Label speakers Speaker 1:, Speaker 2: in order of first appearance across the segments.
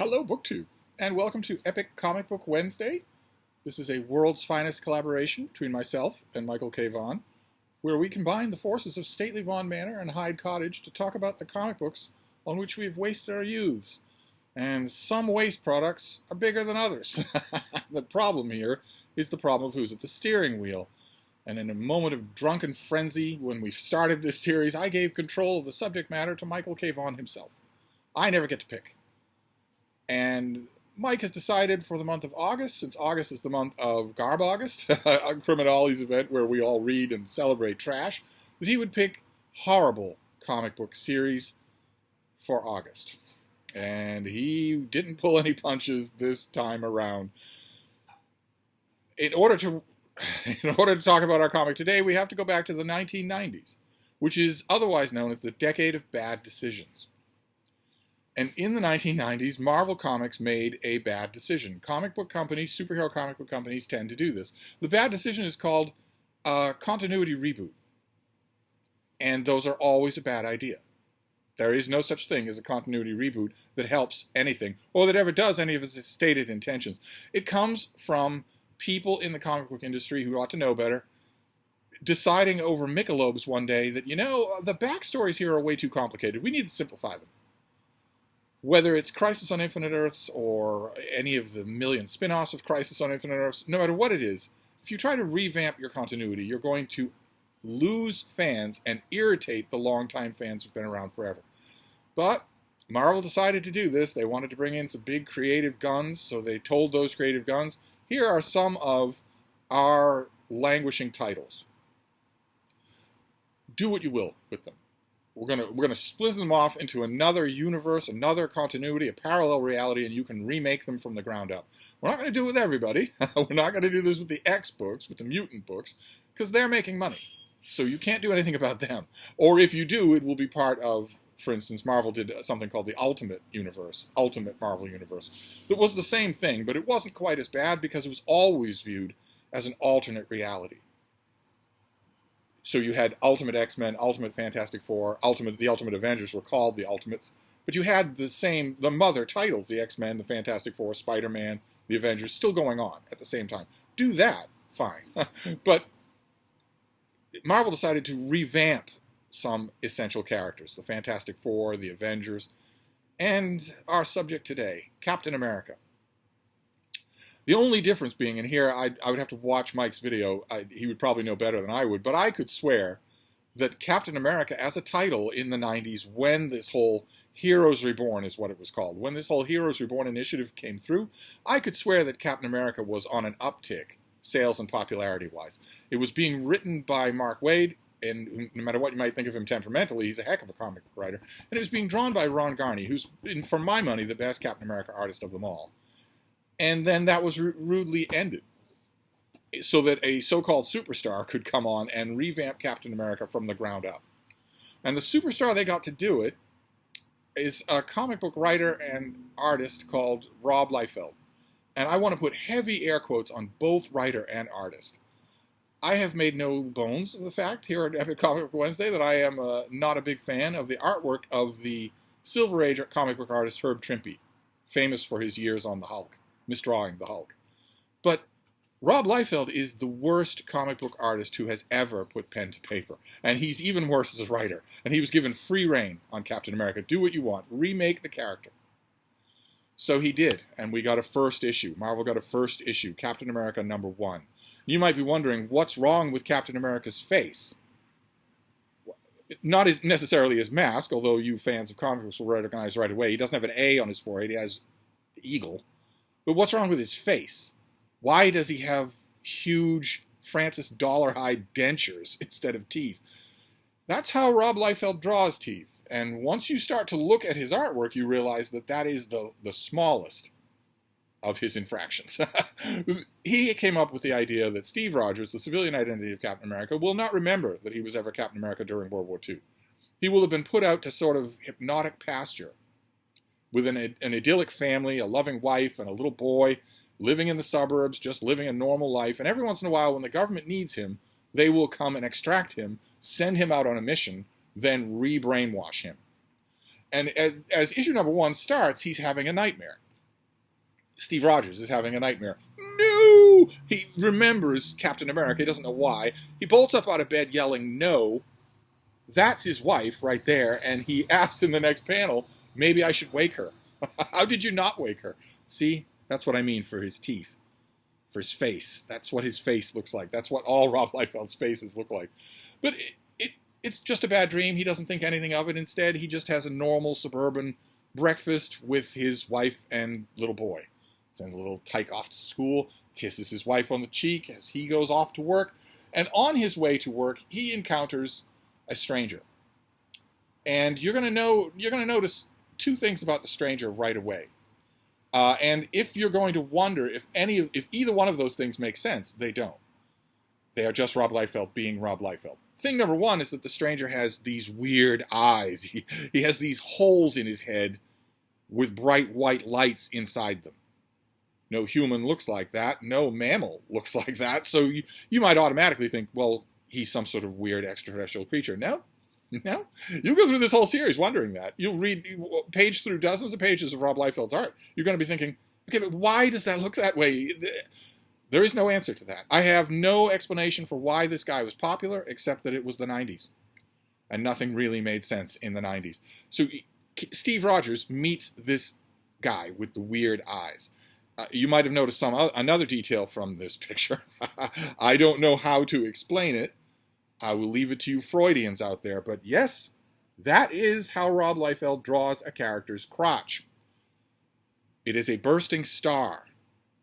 Speaker 1: Hello, BookTube, and welcome to Epic Comic Book Wednesday. This is a world's finest collaboration between myself and Michael K Vaughan, where we combine the forces of stately Vaughan Manor and Hyde Cottage to talk about the comic books on which we have wasted our youths. And some waste products are bigger than others. The problem here is the problem of who's at the steering wheel. And in a moment of drunken frenzy, when we started this series, I gave control of the subject matter to Michael K Vaughan himself. I never get to pick. And Mike has decided for the month of August, since August is the month of Garb August, a Criminali's event where we all read and celebrate trash, that he would pick horrible comic book series for August. And he didn't pull any punches this time around. In order to talk about our comic today, we have to go back to the 1990s, which is otherwise known as the decade of bad decisions. And in the 1990s, Marvel Comics made a bad decision. Comic book companies, superhero comic book companies, tend to do this. The bad decision is called a continuity reboot. And those are always a bad idea. There is no such thing as a continuity reboot that helps anything, or that ever does any of its stated intentions. It comes from people in the comic book industry who ought to know better, deciding over Michelob's one day that, the backstories here are way too complicated. We need to simplify them. Whether it's Crisis on Infinite Earths or any of the million spin-offs of Crisis on Infinite Earths, no matter what it is, if you try to revamp your continuity, you're going to lose fans and irritate the longtime fans who've been around forever. But Marvel decided to do this. They wanted to bring in some big creative guns, so they told those creative guns, here are some of our languishing titles. Do what you will with them. We're gonna split them off into another universe, another continuity, a parallel reality, and you can remake them from the ground up. We're not going to do it with everybody. We're not going to do this with the X books, with the mutant books, because they're making money. So you can't do anything about them. Or if you do, it will be part of, for instance, Marvel did something called the Ultimate Universe, Ultimate Marvel Universe. It was the same thing, but it wasn't quite as bad because it was always viewed as an alternate reality. So you had Ultimate X-Men, Ultimate Fantastic Four, the Ultimate Avengers were called the Ultimates, but you had the mother titles, the X-Men, the Fantastic Four, Spider-Man, the Avengers, still going on at the same time. Do that, fine. But Marvel decided to revamp some essential characters, the Fantastic Four, the Avengers, and our subject today, Captain America. The only difference being, and here I would have to watch Mike's video, he would probably know better than I would, but I could swear that Captain America as a title in the 90s, when this whole Heroes Reborn is what it was called, when this whole Heroes Reborn initiative came through, I could swear that Captain America was on an uptick, sales and popularity-wise. It was being written by Mark Waid, and no matter what you might think of him temperamentally, he's a heck of a comic book writer, and it was being drawn by Ron Garney, who's, for my money, the best Captain America artist of them all. And then that was rudely ended, so that a so-called superstar could come on and revamp Captain America from the ground up. And the superstar they got to do it is a comic book writer and artist called Rob Liefeld. And I want to put heavy air quotes on both writer and artist. I have made no bones of the fact here at Epic Comic Book Wednesday that I am not a big fan of the artwork of the Silver Age comic book artist Herb Trimpe, famous for his years on the Hulk, misdrawing the Hulk. But Rob Liefeld is the worst comic book artist who has ever put pen to paper. And he's even worse as a writer. And he was given free rein on Captain America. Do what you want. Remake the character. So he did. And we got a first issue. Marvel got a first issue. Captain America #1. You might be wondering, what's wrong with Captain America's face? Not necessarily his mask, although you fans of comic books will recognize right away. He doesn't have an A on his forehead. He has eagle. But what's wrong with his face? Why does he have huge Francis Dollarhide dentures instead of teeth? That's how Rob Liefeld draws teeth. And once you start to look at his artwork, you realize that that is the smallest of his infractions. He came up with the idea that Steve Rogers, the civilian identity of Captain America, will not remember that he was ever Captain America during World War II. He will have been put out to sort of hypnotic pasture with an idyllic family, a loving wife, and a little boy, living in the suburbs, just living a normal life. And every once in a while, when the government needs him, they will come and extract him, send him out on a mission, then re-brainwash him. And as issue #1 starts, he's having a nightmare. Steve Rogers is having a nightmare. No! He remembers Captain America. He doesn't know why. He bolts up out of bed yelling, no. That's his wife right there. And he asks in the next panel, maybe I should wake her. How did you not wake her? See, that's what I mean for his teeth, for his face. That's what his face looks like. That's what all Rob Liefeld's faces look like. But it's just a bad dream. He doesn't think anything of it. Instead, he just has a normal suburban breakfast with his wife and little boy. Sends a little tyke off to school, kisses his wife on the cheek as he goes off to work. And on his way to work, he encounters a stranger. And you're going to notice two things about the stranger right away. And if you're going to wonder if either one of those things makes sense, they don't. They are just Rob Liefeld being Rob Liefeld. Thing number one is that the stranger has these weird eyes. He has these holes in his head with bright white lights inside them. No human looks like that. No mammal looks like that. So you might automatically think, well, he's some sort of weird extraterrestrial creature. No. You'll go through this whole series wondering that. You'll read page through dozens of pages of Rob Liefeld's art. You're going to be thinking, okay, but why does that look that way? There is no answer to that. I have no explanation for why this guy was popular, except that it was the 90s. And nothing really made sense in the 90s. So Steve Rogers meets this guy with the weird eyes. You might have noticed another detail from this picture. I don't know how to explain it. I will leave it to you Freudians out there. But yes, that is how Rob Liefeld draws a character's crotch. It is a bursting star.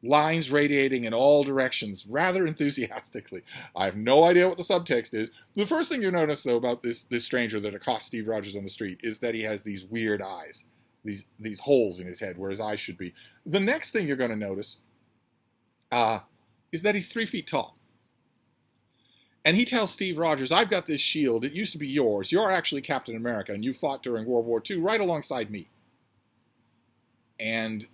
Speaker 1: Lines radiating in all directions, rather enthusiastically. I have no idea what the subtext is. The first thing you notice, though, about this stranger that accosts Steve Rogers on the street is that he has these weird eyes, these holes in his head where his eyes should be. The next thing you're going to notice is that he's 3 feet tall. And he tells Steve Rogers, I've got this shield. It used to be yours. You're actually Captain America, and you fought during World War II right alongside me. And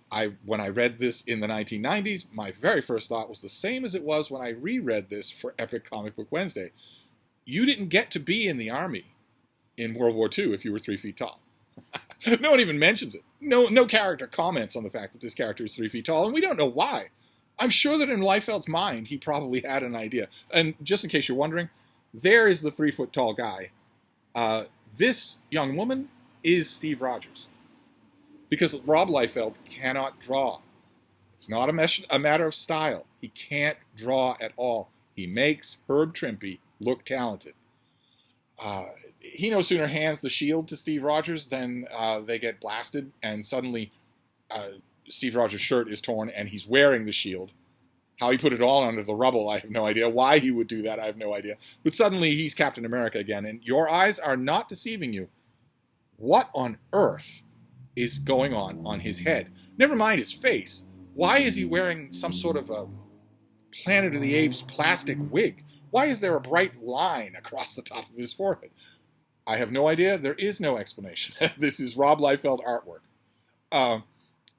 Speaker 1: when I read this in the 1990s, my very first thought was the same as it was when I reread this for Epic Comic Book Wednesday. You didn't get to be in the army in World War II if you were 3 feet tall. No one even mentions it. No character comments on the fact that this character is 3 feet tall, and we don't know why. I'm sure that in Liefeld's mind, he probably had an idea. And just in case you're wondering, there is the 3 foot tall guy. This young woman is Steve Rogers. Because Rob Liefeld cannot draw. It's not a matter of style. He can't draw at all. He makes Herb Trimpe look talented. He no sooner hands the shield to Steve Rogers than they get blasted, and suddenly Steve Rogers' shirt is torn, and he's wearing the shield. How he put it all under the rubble, I have no idea. Why he would do that, I have no idea. But suddenly he's Captain America again, and your eyes are not deceiving you. What on earth is going on his head? Never mind his face. Why is he wearing some sort of a Planet of the Apes plastic wig? Why is there a bright line across the top of his forehead? I have no idea. There is no explanation. This is Rob Liefeld artwork.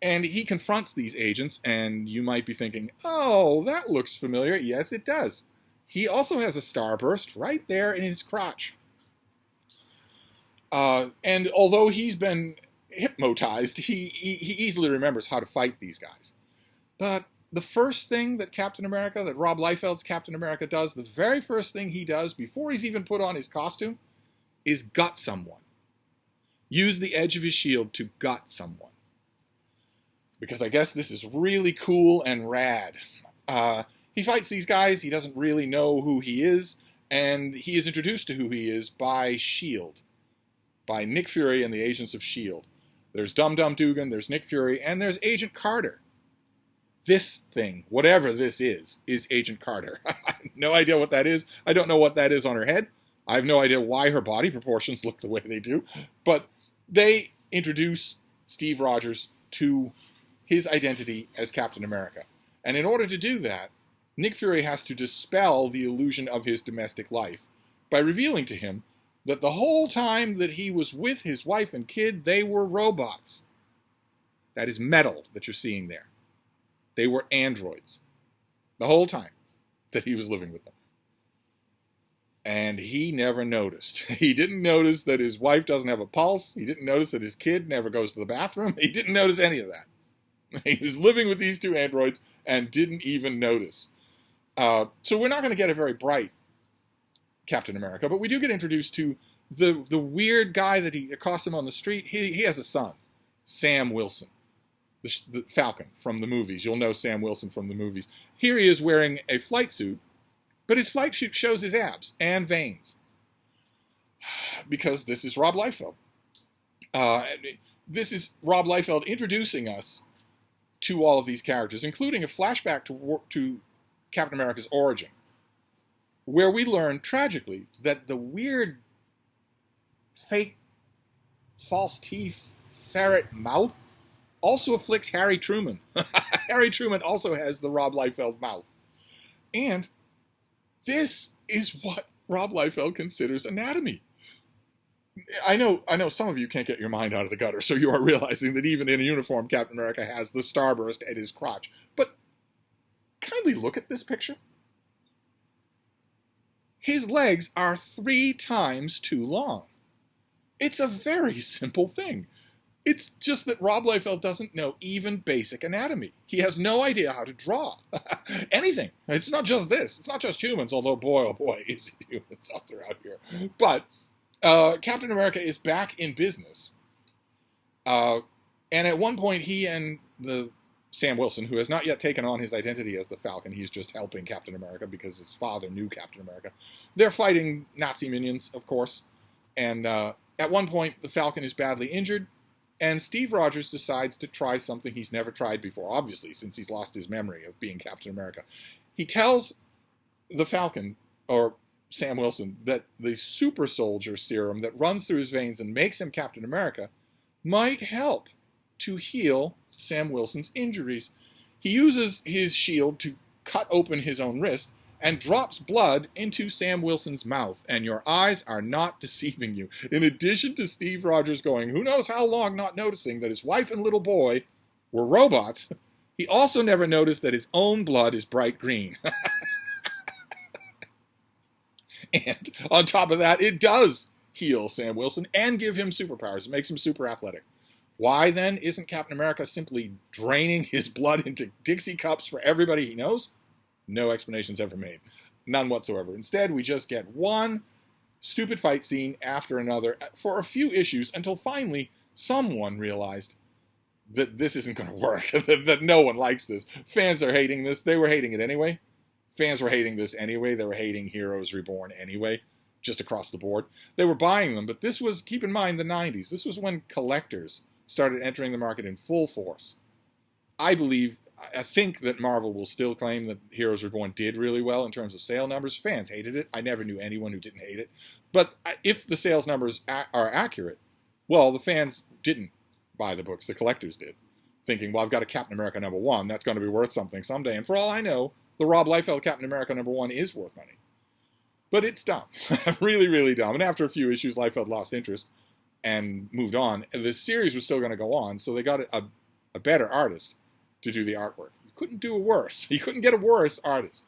Speaker 1: And he confronts these agents, and you might be thinking, oh, that looks familiar. Yes, it does. He also has a starburst right there in his crotch. And although he's been hypnotized, he easily remembers how to fight these guys. But the first thing that Rob Liefeld's Captain America does, the very first thing he does before he's even put on his costume, is gut someone. Use the edge of his shield to gut someone. Because I guess this is really cool and rad. He fights these guys, he doesn't really know who he is, and he is introduced to who he is by S.H.I.E.L.D., by Nick Fury and the Agents of S.H.I.E.L.D. There's Dum Dum Dugan, there's Nick Fury, and there's Agent Carter. This thing, whatever this is Agent Carter. I have no idea what that is. I don't know what that is on her head. I have no idea why her body proportions look the way they do. But they introduce Steve Rogers to his identity as Captain America. And in order to do that, Nick Fury has to dispel the illusion of his domestic life by revealing to him that the whole time that he was with his wife and kid, they were robots. That is metal that you're seeing there. They were androids. The whole time that he was living with them. And he never noticed. He didn't notice that his wife doesn't have a pulse. He didn't notice that his kid never goes to the bathroom. He didn't notice any of that. He was living with these two androids and didn't even notice. So we're not going to get a very bright Captain America, but we do get introduced to the weird guy that he accosts him on the street. He has a son, Sam Wilson, the Falcon from the movies. You'll know Sam Wilson from the movies. Here he is wearing a flight suit, but his flight suit shows his abs and veins. Because this is Rob Liefeld. This is Rob Liefeld introducing us to all of these characters, including a flashback to Captain America's origin, where we learn, tragically, that the weird, fake, false teeth, ferret mouth also afflicts Harry Truman. Harry Truman also has the Rob Liefeld mouth. And this is what Rob Liefeld considers anatomy. I know some of you can't get your mind out of the gutter, so you are realizing that even in a uniform, Captain America has the starburst at his crotch. But kindly look at this picture. His legs are 3 times too long. It's a very simple thing. It's just that Rob Liefeld doesn't know even basic anatomy. He has no idea how to draw anything. It's not just this. It's not just humans, although boy, oh boy, is it humans out there out here. But Captain America is back in business. And at one point, he and the Sam Wilson, who has not yet taken on his identity as the Falcon, he's just helping Captain America because his father knew Captain America. They're fighting Nazi minions, of course. And at one point, the Falcon is badly injured. And Steve Rogers decides to try something he's never tried before, obviously, since he's lost his memory of being Captain America. He tells the Falcon, or Sam Wilson, that the super soldier serum that runs through his veins and makes him Captain America might help to heal Sam Wilson's injuries. He uses his shield to cut open his own wrist and drops blood into Sam Wilson's mouth. And your eyes are not deceiving you. In addition to Steve Rogers going, who knows how long, not noticing that his wife and little boy were robots, he also never noticed that his own blood is bright green. And on top of that, it does heal Sam Wilson and give him superpowers. It makes him super athletic. Why, then, isn't Captain America simply draining his blood into Dixie cups for everybody he knows? No explanations ever made. None whatsoever. Instead, we just get one stupid fight scene after another for a few issues until finally someone realized that this isn't going to work, that no one likes this. Fans are hating this. They were hating it anyway. Fans were hating this anyway. They were hating Heroes Reborn anyway, just across the board. They were buying them, but this was, keep in mind, the 90s. This was when collectors started entering the market in full force. I think that Marvel will still claim that Heroes Reborn did really well in terms of sale numbers. Fans hated it. I never knew anyone who didn't hate it. But if the sales numbers are accurate, well, the fans didn't buy the books. The collectors did, thinking, well, I've got a Captain America #1. That's going to be worth something someday. And for all I know, the Rob Liefeld Captain America #1 is worth money. But it's dumb. Really, really dumb. And after a few issues, Liefeld lost interest and moved on. The series was still going to go on, so they got a better artist to do the artwork. You couldn't do a worse. You couldn't get a worse artist.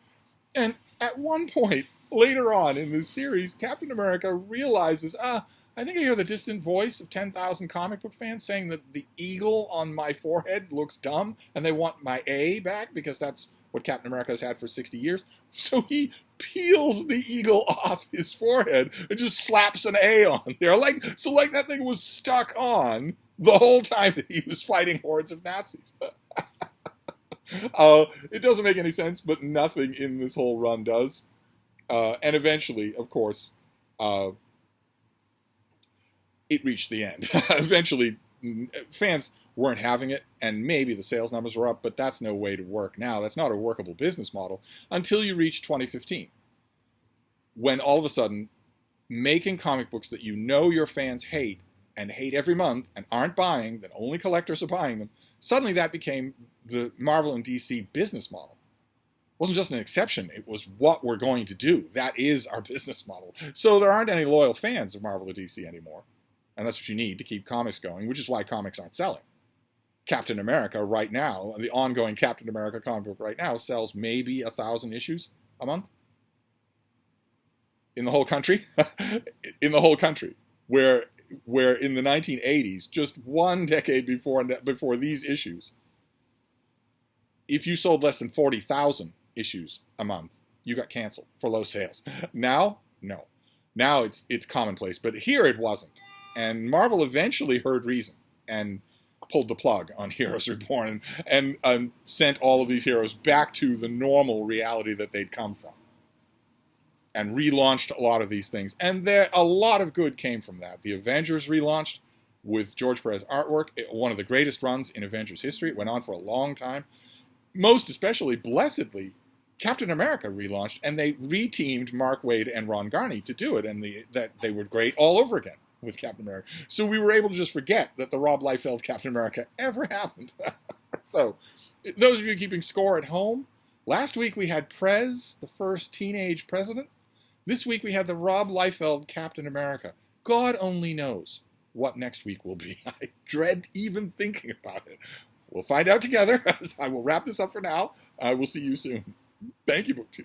Speaker 1: And at one point, later on in the series, Captain America realizes, I think I hear the distant voice of 10,000 comic book fans saying that the eagle on my forehead looks dumb, and they want my A back because that's what Captain America has had for 60 years. So he peels the eagle off his forehead and just slaps an A on there. Like that thing was stuck on the whole time that he was fighting hordes of Nazis. It doesn't make any sense, but nothing in this whole run does. And eventually, of course, it reached the end. Eventually, fans weren't having it, and maybe the sales numbers were up, but that's no way to work now. That's not a workable business model until you reach 2015, when all of a sudden, making comic books that you know your fans hate, and hate every month, and aren't buying, that only collectors are buying them, suddenly that became the Marvel and DC business model. It wasn't just an exception, it was what we're going to do. That is our business model. So there aren't any loyal fans of Marvel or DC anymore. And that's what you need to keep comics going, which is why comics aren't selling. Captain America right now, the ongoing Captain America comic book right now, sells maybe 1,000 issues a month. In the whole country? In the whole country. Where in the 1980s, just one decade before these issues, if you sold less than 40,000 issues a month, you got canceled for low sales. Now, no. Now it's commonplace, but here it wasn't. And Marvel eventually heard reason and pulled the plug on Heroes Reborn and sent all of these heroes back to the normal reality that they'd come from. And relaunched a lot of these things. And a lot of good came from that. The Avengers relaunched with George Perez artwork, one of the greatest runs in Avengers history. It went on for a long time. Most especially, blessedly, Captain America relaunched, and they reteamed Mark Waid and Ron Garney to do it, and they were great all over again with Captain America. So we were able to just forget that the Rob Liefeld Captain America ever happened. So, those of you keeping score at home, last week we had Prez, the first teenage president. This week we had the Rob Liefeld Captain America. God only knows what next week will be. I dread even thinking about it. We'll find out together. I will wrap this up for now. I will see you soon. Thank you, BookTube.